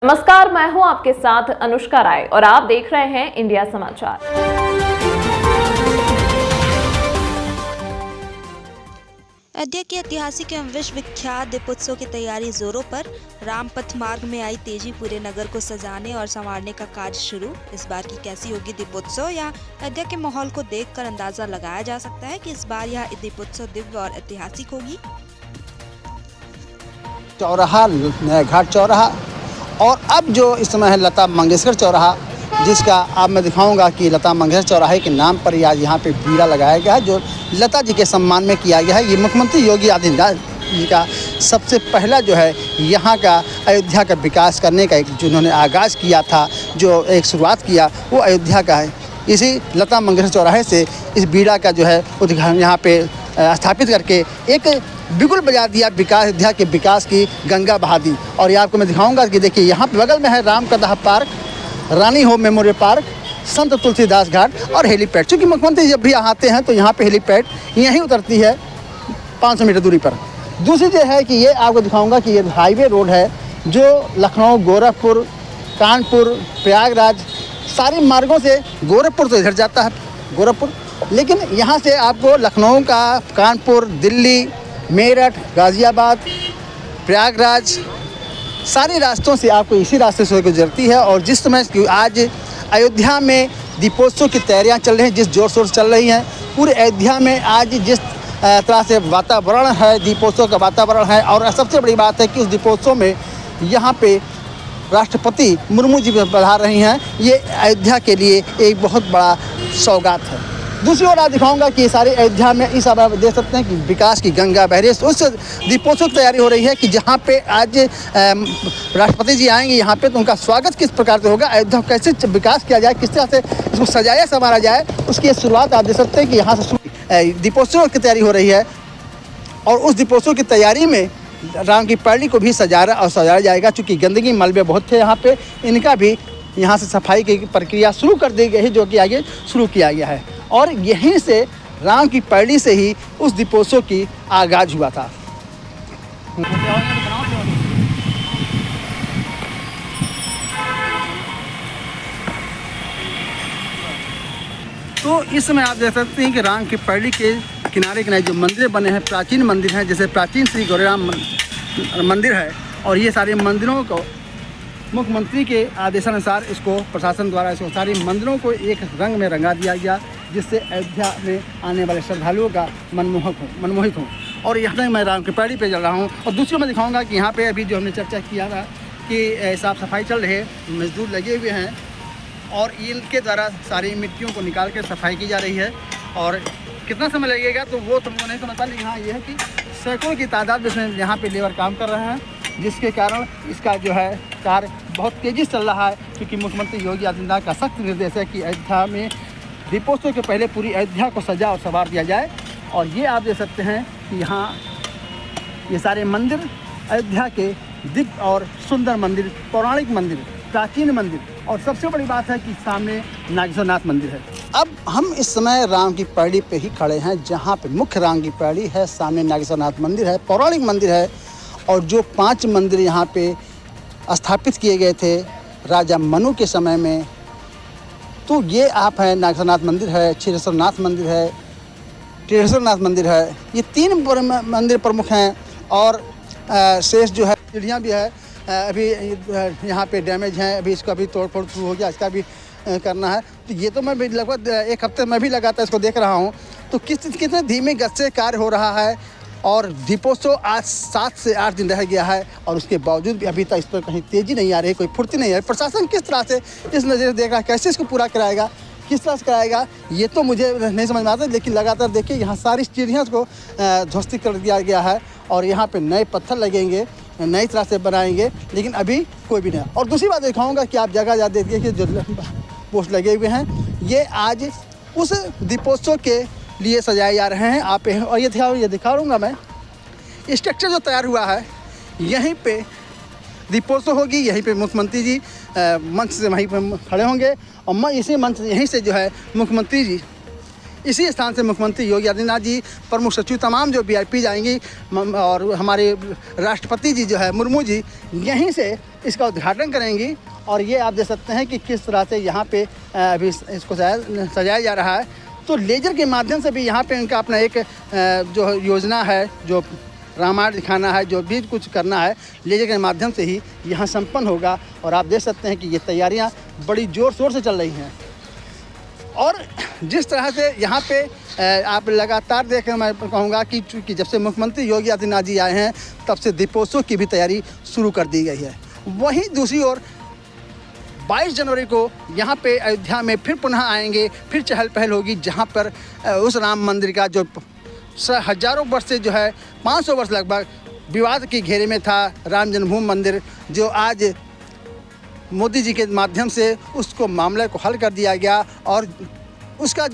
नमस्कार, मैं हूं आपके साथ अनुष्का राय और आप देख रहे हैं इंडिया समाचार। अयोध्या के ऐतिहासिक एवं विश्व विख्यात दीपोत्सव की तैयारी जोरों पर। रामपथ मार्ग में आई तेजी, पूरे नगर को सजाने और संवारने का कार्य शुरू। इस बार की कैसी होगी दीपोत्सव? यहाँ अयोध्या के माहौल को देखकर अंदाजा लगाया जा सकता है कि इस बार यह दीपोत्सव दिव्य और ऐतिहासिक होगी। चौराहा, नया घाट चौराहा और अब जो इस समय है लता मंगेशकर चौराहा, जिसका अब मैं दिखाऊंगा कि लता मंगेशकर चौराहे के नाम पर आज यहाँ पे बीड़ा लगाया गया है, जो लता जी के सम्मान में किया गया है। ये मुख्यमंत्री योगी आदित्यनाथ जी का सबसे पहला जो है यहाँ का अयोध्या का विकास करने का एक जिन्होंने आगाज़ किया था, जो एक शुरुआत किया, वो अयोध्या का है। इसी लता मंगेशकर चौराहे से इस बीड़ा का जो है उद्घाटन यहाँ पे स्थापित करके एक बिगुल बजा दिया विकास, अयोध्या के विकास की गंगा बहा दी। और ये आपको मैं दिखाऊंगा कि देखिए यहाँ पे बगल में है राम कदह पार्क, रानी होम मेमोरियल पार्क, संत तुलसीदास घाट और हेलीपैड। चूँकि मुख्यमंत्री जब भी आते हैं तो यहाँ पे हेलीपैड यहीं उतरती है 500 मीटर दूरी पर। दूसरी जो है कि ये आपको दिखाऊंगा कि ये हाईवे रोड है जो लखनऊ, गोरखपुर, कानपुर, प्रयागराज सारे मार्गों से, गोरखपुर तो इधर जाता है गोरखपुर, लेकिन यहाँ से आपको लखनऊ का, कानपुर, दिल्ली, मेरठ, गाज़ियाबाद, प्रयागराज सारे रास्तों से आपको इसी रास्ते से गुजरती है। और जिस समय आज अयोध्या में दीपोत्सव की तैयारियां चल रही हैं, जिस जोर शोर से चल रही हैं, पूरे अयोध्या में आज जिस तरह से वातावरण है, दीपोत्सव का वातावरण है। और सबसे बड़ी बात है कि उस दीपोत्सव में यहाँ पे राष्ट्रपति मुर्मू जी पधार रही हैं। ये अयोध्या के लिए एक बहुत बड़ा सौगात है। दूसरी ओर आप दिखाऊंगा कि सारे अयोध्या में इस आप देख सकते हैं कि विकास की गंगा बह रही है। उस दीपोत्सव की तैयारी हो रही है कि जहाँ पे आज राष्ट्रपति जी आएंगे यहाँ पे, तो उनका स्वागत किस प्रकार से होगा, अयोध्या कैसे विकास किया जाए, किस तरह से इसको सजाया संवारा जाए, उसकी शुरुआत आप देख सकते हैं कि यहाँ से दीपोत्सव की तैयारी हो रही है। और उस दीपोत्सव की तैयारी में राम की पैड़ी को भी सजाया जाएगा। चूँकि गंदगी मलबे बहुत थे यहाँ पे, इनका भी यहाँ से सफाई की प्रक्रिया शुरू कर दी गई है, जो कि आगे शुरू किया गया है। और यहीं से राम की पैड़ी से ही उस दीपोत्सव की आगाज हुआ था। तो इस समय आप देख सकते हैं कि राम की पैड़ी के किनारे किनारे जो मंदिर बने हैं, प्राचीन मंदिर हैं, जैसे प्राचीन श्री गौरीराम मंदिर है। और ये सारे मंदिरों को मुख्यमंत्री के आदेशानुसार इसको प्रशासन द्वारा इसको सारे मंदिरों को एक रंग में रंगा दिया गया, जिससे अयोध्या में आने वाले श्रद्धालुओं का मनमोहित हो। और यहाँ तक मैं राम की पैड़ी पे चल रहा हूँ। और दूसरी मैं दिखाऊंगा कि यहाँ पे अभी जो हमने चर्चा किया था कि साफ़ सफाई चल रही है, मजदूर लगे हुए हैं और इनके द्वारा सारी मिट्टियों को निकाल कर सफाई की जा रही है। और कितना समय लगेगा तो वो तुमको नहीं समझता, लेकिन हाँ ये है कि सैकड़ों की तादाद में यहाँ पर लेबर काम कर रहे हैं, जिसके कारण इसका जो है कार्य बहुत तेज़ी से चल रहा है। क्योंकि मुख्यमंत्री योगी आदित्यनाथ का सख्त निर्देश है कि अयोध्या में दीपोत्सव के पहले पूरी अयोध्या को सजा और संवार दिया जाए। और ये आप देख सकते हैं कि यहाँ ये सारे मंदिर अयोध्या के दिव्य और सुंदर मंदिर, पौराणिक मंदिर, प्राचीन मंदिर, और सबसे बड़ी बात है कि सामने नागेश्वरनाथ मंदिर है। अब हम इस समय राम की पैड़ी पे ही खड़े हैं, जहाँ पे मुख्य राम की पैड़ी है, सामने नागेश्वरनाथ मंदिर है, पौराणिक मंदिर है। और जो 5 मंदिर यहाँ पे स्थापित किए गए थे राजा मनु के समय में, तो ये आप है नागेश्वरनाथ मंदिर है, क्षीरेश्वरनाथ मंदिर है, टेढ़ेश्वरनाथ मंदिर है। ये 3 मंदिर प्रमुख हैं। और शेष जो है सीढ़ियाँ भी है, अभी यहाँ पे डैमेज हैं, अभी इसका भी तोड़ फोड़ शुरू हो गया, इसका भी करना है। तो ये तो मैं भी लगभग 1 हफ्ते मैं भी लगातार इसको देख रहा हूँ, तो कितने धीमे गति से कार्य हो रहा है। और दीपोत्सव आज 7 से 8 दिन रह गया है और उसके बावजूद भी अभी तक इस पर कहीं तेज़ी नहीं आ रही, कोई फुर्ती नहीं आ रही। प्रशासन किस तरह से इस नज़र से देख रहा है, कैसे इसको पूरा कराएगा, किस तरह से कराएगा, ये तो मुझे नहीं समझ में आता। लेकिन लगातार देखिए यहाँ सारी सीढ़ियाँ को ध्वस्त कर दिया गया है और यहाँ पे नए पत्थर लगेंगे, नई तरह से बनाएंगे, लेकिन अभी कोई भी नहीं। और दूसरी बात दिखाऊँगा कि आप जगह देखिए कि जो पोस्ट लगे हुए हैं, ये आज उस दीपोत्सव के लिए सजाए जा रहे हैं। आप और ये दिखा दूँगा मैं, स्ट्रक्चर जो तैयार हुआ है, यहीं पे दीपोत्सव होगी, यहीं पे मुख्यमंत्री जी मंच से वहीं पे खड़े होंगे और इसी मंच यहीं से जो है मुख्यमंत्री जी इसी स्थान से मुख्यमंत्री योगी आदित्यनाथ जी, प्रमुख सचिव, तमाम जो VIP आएंगी और हमारे राष्ट्रपति जी जो है मुर्मू जी, यहीं से इसका उद्घाटन करेंगी। और ये आप देख सकते हैं कि किस तरह से यहाँ पे अभी इसको सजाया जा रहा है। तो लेजर के माध्यम से भी यहाँ पे इनका अपना एक जो योजना है, जो रामायण दिखाना है, जो भी कुछ करना है, लेजर के माध्यम से ही यहाँ संपन्न होगा। और आप देख सकते हैं कि ये तैयारियाँ बड़ी ज़ोर शोर से चल रही हैं। और जिस तरह से यहाँ पे आप लगातार देखें, मैं कहूँगा कि चूँकि जब से मुख्यमंत्री योगी आदित्यनाथ जी आए हैं तब से दीपोत्सव की भी तैयारी शुरू कर दी गई है। वहीं दूसरी ओर 22 जनवरी को यहाँ पे अयोध्या में फिर पुनः आएंगे, फिर चहल पहल होगी, जहाँ पर उस राम मंदिर का जो हज़ारों वर्ष से जो है 500 वर्ष लगभग विवाद के घेरे में था, राम जन्मभूमि मंदिर, जो आज मोदी जी के माध्यम से उसको मामले को हल कर दिया गया और उसका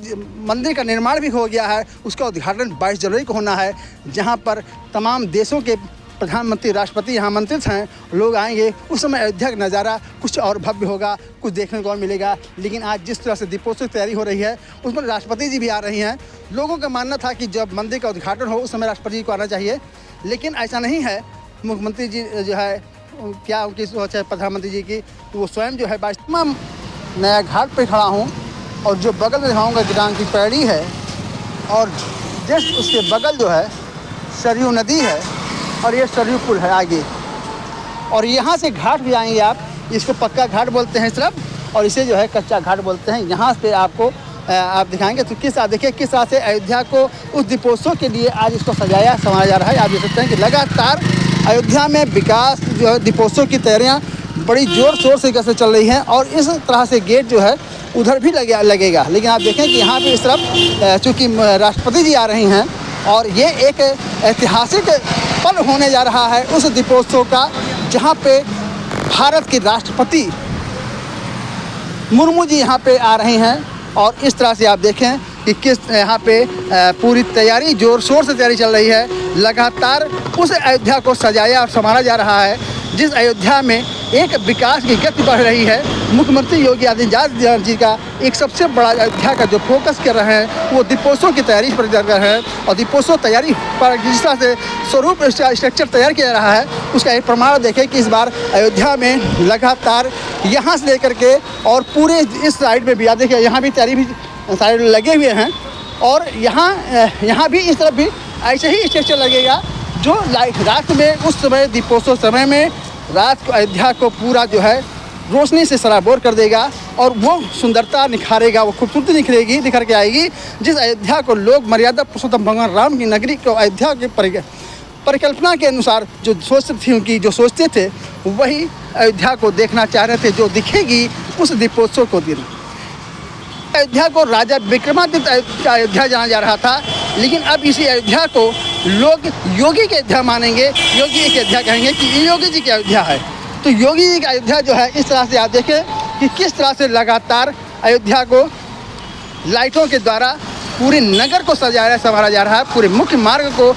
मंदिर का निर्माण भी हो गया है। उसका उद्घाटन 22 जनवरी को होना है, जहां पर तमाम देशों के प्रधानमंत्री, राष्ट्रपति यहाँ आमंत्रित हैं, लोग आएंगे। उस समय अयोध्या का नज़ारा कुछ और भव्य होगा, कुछ देखने को और मिलेगा। लेकिन आज जिस तरह से दीपोत्सव की तैयारी हो रही है, उसमें राष्ट्रपति जी भी आ रही हैं। लोगों का मानना था कि जब मंदिर का उद्घाटन हो उस समय राष्ट्रपति जी को आना चाहिए, लेकिन ऐसा नहीं है। मुख्यमंत्री जी जो है, क्या उनकी सोच है प्रधानमंत्री जी की, तो वो स्वयं जो है मैं नया घाट पे खड़ा हूँ और जो बगल में दिखाऊंगा गिरांग की पैड़ी है और जस्ट उसके बगल जो है सरयू नदी है और ये सरयू पुल है आगे। और यहाँ से घाट भी आएंगे आप, इसको पक्का घाट बोलते हैं इस तरफ और इसे जो है कच्चा घाट बोलते हैं। यहाँ से आपको आप दिखाएंगे। तो किस तरह देखिए किस तरह से अयोध्या को उस दीपोत्सव के लिए आज इसको सजाया संवारा जा रहा है। आप देख सकते हैं कि लगातार अयोध्या में विकास जो है, दीपोत्सव की तैयारियां बड़ी ज़ोर शोर से कैसे चल रही हैं और इस तरह से गेट जो है उधर भी लगेगा। लेकिन आप देखें कि यहाँ पे इस तरफ चूँकि राष्ट्रपति जी आ रही हैं और ये एक ऐतिहासिक पल होने जा रहा है उस दीपोत्सव का, जहाँ पे भारत के राष्ट्रपति मुर्मू जी यहाँ पे आ रहे हैं। और इस तरह से आप देखें कि किस यहाँ पे पूरी तैयारी ज़ोर शोर से तैयारी चल रही है। लगातार उस अयोध्या को सजाया और संवारा जा रहा है जिस अयोध्या में एक विकास की गति बढ़ रही है। मुख्यमंत्री योगी आदित्यनाथ जी का एक सबसे बड़ा अयोध्या का जो फोकस कर रहे हैं वो दीपोत्सव की तैयारी पर कर रहे हैं। और दीपोत्सव तैयारी पर जिस तरह से स्वरूप स्ट्रक्चर तैयार किया जा रहा है उसका एक प्रमाण देखें कि इस बार अयोध्या में लगातार यहाँ से लेकर के और पूरे इस साइड में भी आप देखिए, यहाँ भी तैयारी भी साइड लगे हुए हैं और यहाँ भी इस तरफ भी ऐसे ही स्ट्रक्चर लगेगा जो रात में उस समय दीपोत्सव समय में रात को अयोध्या को पूरा जो है रोशनी से सराबोर कर देगा और वो सुंदरता निखारेगा, वो खूबसूरती निखर के आएगी जिस अयोध्या को लोग मर्यादा पुरुषोत्तम भगवान राम की नगरी को अयोध्या की परिकल्पना के अनुसार जो सोचती थी, उनकी जो सोचते थे वही अयोध्या को देखना चाह रहे थे, जो दिखेगी उस दीपोत्सव को दिन। अयोध्या को राजा विक्रमादित्य अयोध्या जाना जा रहा था, लेकिन अब इसी अयोध्या को लोग योगी की अयोध्या मानेंगे, योगी की अयोध्या कहेंगे कि ये योगी जी की अयोध्या है। तो योगी जी की अयोध्या जो है इस तरह से आप देखें कि किस तरह से लगातार अयोध्या को लाइटों के द्वारा पूरे नगर को सजाया संवारा जा रहा है। पूरे मुख्य मार्ग को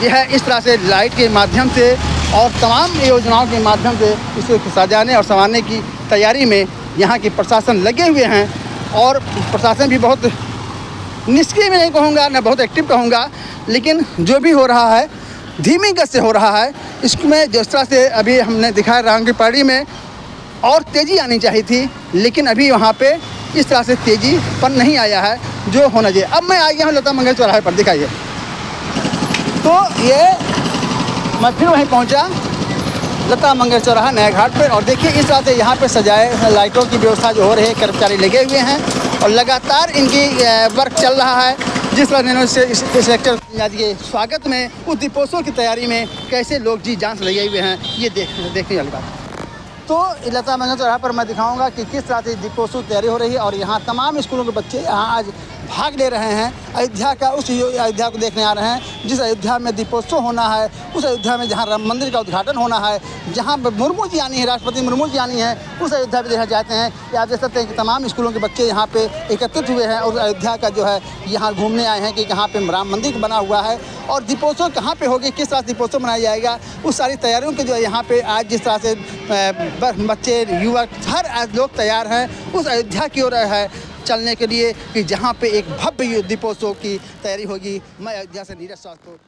यह है इस तरह से लाइट के माध्यम से और तमाम योजनाओं के माध्यम से इसको सजाने और संवारने की तैयारी में यहाँ की प्रशासन लगे हुए हैं। और प्रशासन भी बहुत निष्क्रिय में नहीं कहूँगा, न बहुत एक्टिव कहूँगा, लेकिन जो भी हो रहा है धीमी गति से हो रहा है। इसमें जिस तरह से अभी हमने दिखाया राम की पैड़ी में और तेज़ी आनी चाहिए थी, लेकिन अभी वहाँ पे इस तरह से तेज़ी पर नहीं आया है जो होना चाहिए। अब मैं आ गया हूँ लता मंगेशकर चौराहे पर, दिखाइए। तो ये मैं फिर वहीं पहुँचा लता मंगेशकर चौराहा नया घाट पर और देखिए इस तरह से यहाँ पे सजाए लाइटों की व्यवस्था जो हो रही है, कर्मचारी लगे हुए हैं और लगातार इनकी वर्क चल रहा है। जिस तरह इस सेक्टर के स्वागत में उस दीपोत्सव की तैयारी में कैसे लोग जी जान से लगे हुए हैं, ये देखने वाली बात। तो लता मंगेशकर चौराहा पर मैं दिखाऊंगा कि किस तरह से दीपोत्सव की तैयारी हो रही है और यहाँ तमाम स्कूलों के बच्चे यहाँ आज भाग ले रहे हैं। अयोध्या का उस अयोध्या को देखने आ रहे हैं जिस अयोध्या में दीपोत्सव होना है, उस अयोध्या में जहाँ राम मंदिर का उद्घाटन होना है, जहाँ मुर्मू जी आनी है, राष्ट्रपति मुर्मू जी आनी है, उस अयोध्या में देखना चाहते हैं। कि आप देख सकते हैं कि तमाम स्कूलों के बच्चे यहाँ पे एकत्रित हुए हैं और अयोध्या का जो है यहाँ घूमने आए हैं कि कहाँ पे राम मंदिर बना हुआ है और दीपोत्सव कहाँ पे होगी, किस तरह से दीपोत्सव मनाया जाएगा, उस सारी तैयारियों के जो है यहाँ पे आज जिस तरह से बच्चे युवक हर लोग तैयार हैं उस अयोध्या की ओर है। चलने के लिए कि जहाँ पे एक भव्य दीपोत्सव की तैयारी होगी। मैं अयोध्या से नीरज साहब को